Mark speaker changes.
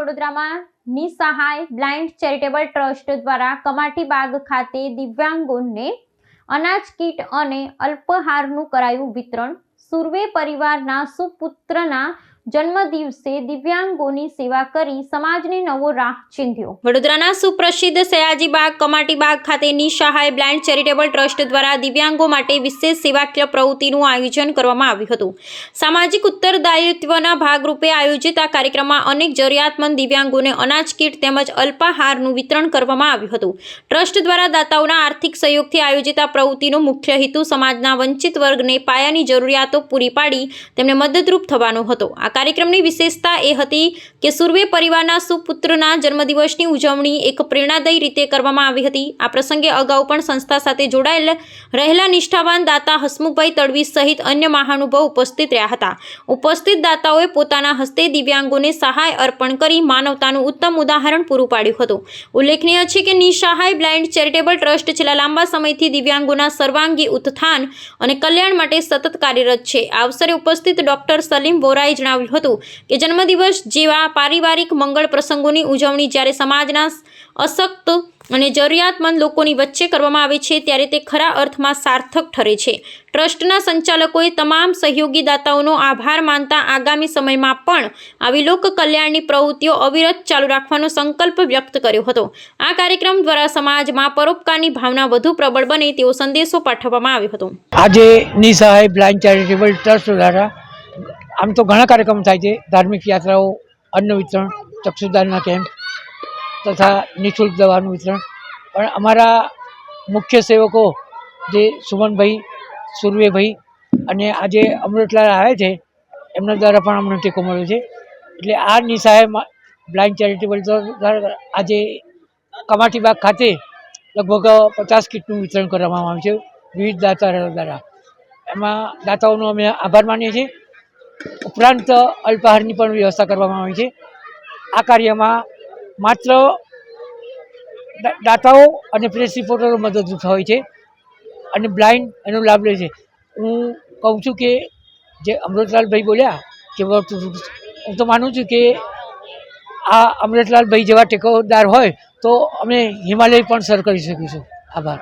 Speaker 1: વડોદરામાં નિસહાય blind charitable trust દ્વારા કમાટીબાગ ખાતે દિવ્યાંગોને અનાજ કીટ અને અલ્પાહારનું કરાયું વિતરણ। સુરવે પરિવારના સુપુત્રના જન્મદિવસે દિવ્યાંગોની સેવા કરી સમાજને નવો રાહ ચીંધ્યો। વડોદરાના સુપ્રસિદ્ધ સયાજીબાગ કમાટીબાગ ખાતે નિસહાય બ્લાઇન્ડ ચેરિટેબલ ટ્રસ્ટ દ્વારા દિવ્યાંગો માટે વિશેષ સેવાકીય પ્રવૃત્તિનું આયોજન કરવામાં આવ્યું હતું। સામાજિક ઉત્તરદાયિત્વના ભાગરૂપે આયોજિત આ કાર્યક્રમમાં અનેક જરૂરિયાતમંદ દિવ્યાંગોને અનાજ કીટ તેમજ અલ્પાહારનું વિતરણ કરવામાં આવ્યું હતું। ટ્રસ્ટ દ્વારા દાતાઓના આર્થિક સહયોગથી આયોજિત આ પ્રવૃત્તિનો મુખ્ય હેતુ સમાજના વંચિત વર્ગને પાયાની જરૂરિયાતો પૂરી પાડી તેમને મદદરૂપ થવાનો હતો। આ કાર્યક્રમની વિશેષતા એ હતી કે સુરવે પરિવારના સુપુત્રના જન્મદિવસની ઉજવણી એક પ્રેરણાદાયી રીતે કરવામાં આવી હતી। આ પ્રસંગે અગાઉ પણ સંસ્થા સાથે જોડાયેલ રહેલા નિષ્ઠાવાન દાતા હસમુખભાઈ તડવી સહિત અન્ય મહાનુભાવો ઉપસ્થિત રહ્યા હતા। ઉપસ્થિત દાતાઓએ પોતાના હસ્તે દિવ્યાંગોને સહાય અર્પણ કરી માનવતાનું ઉત્તમ ઉદાહરણ પૂરું પાડ્યું હતું। ઉલ્લેખનીય છે કે નિસહાય બ્લાઇન્ડ ચેરિટેબલ ટ્રસ્ટ છેલ્લા લાંબા સમયથી દિવ્યાંગોના સર્વાંગી ઉત્થાન અને કલ્યાણ માટે સતત કાર્યરત છે। આ અવસરે ઉપસ્થિત ડોક્ટર સલીમ વોરાએ જણાવ્યું હતું કે જન્મદિવસ જેવા પારિવારિક મંગળ પ્રસંગોની ઉજવણી જ્યારે સમાજના અશક્ત અને જરૂરિયાતમંદ લોકોની વચ્ચે કરવામાં આવે છે ત્યારે તે ખરા અર્થમાં સાર્થક ઠરે છે। ટ્રસ્ટના સંચાલકોએ તમામ સહયોગી દાતાઓનો આભાર માનતા આગામી સમયમાં પણ આવી લોક કલ્યાણની પ્રવૃત્તિઓ અવિરત ચાલુ રાખવાનો સંકલ્પ વ્યક્ત કર્યો હતો। આ કાર્યક્રમ દ્વારા સમાજમાં પરોપકારની ભાવના વધુ પ્રબળ બને તેવો સંદેશો પાઠવવામાં આવ્યો હતો।
Speaker 2: આજે નિસહાય બ્લાઇન્ડ ચેરિટેબલ ટ્રસ્ટ દ્વારા આમ તો ઘણા કાર્યક્રમ થાય છે, ધાર્મિક યાત્રાઓ, અન્ન વિતરણ, ચક્ષુદાનના કેમ્પ તથા નિઃશુલ્ક દવાનું વિતરણ, પણ અમારા મુખ્ય સેવકો જે સુમનભાઈ, સુરવેભાઈ અને આજે અમૃતલાલ આવે છે એમના દ્વારા પણ અમને ટેકો મળ્યો છે। એટલે આ નિસહાય બ્લાઇન્ડ ચેરિટેબલ દ્વારા આજે કમાટીબાગ ખાતે લગભગ 50 કીટનું વિતરણ કરવામાં આવ્યું છે વિવિધ દાતાઓ દ્વારા। એમાં દાતાઓનો અમે આભાર માનીએ છીએ। ઉપરાંત અલ્પાહારની પણ વ્યવસ્થા કરવામાં આવી છે। આ કાર્યમાં માત્ર દાતાઓ અને પ્રેસ રિપોર્ટરો મદદરૂપ હોય છે અને બ્લાઇન્ડ એનો લાભ લે છે। હું કહું છું કે જે અમૃતલાલભાઈ બોલ્યા કે હું તો માનું છું કે આ અમૃતલાલભાઈ જેવા ટેકોદાર હોય તો અમે હિમાલય પણ સર કરી શકીશું। આભાર।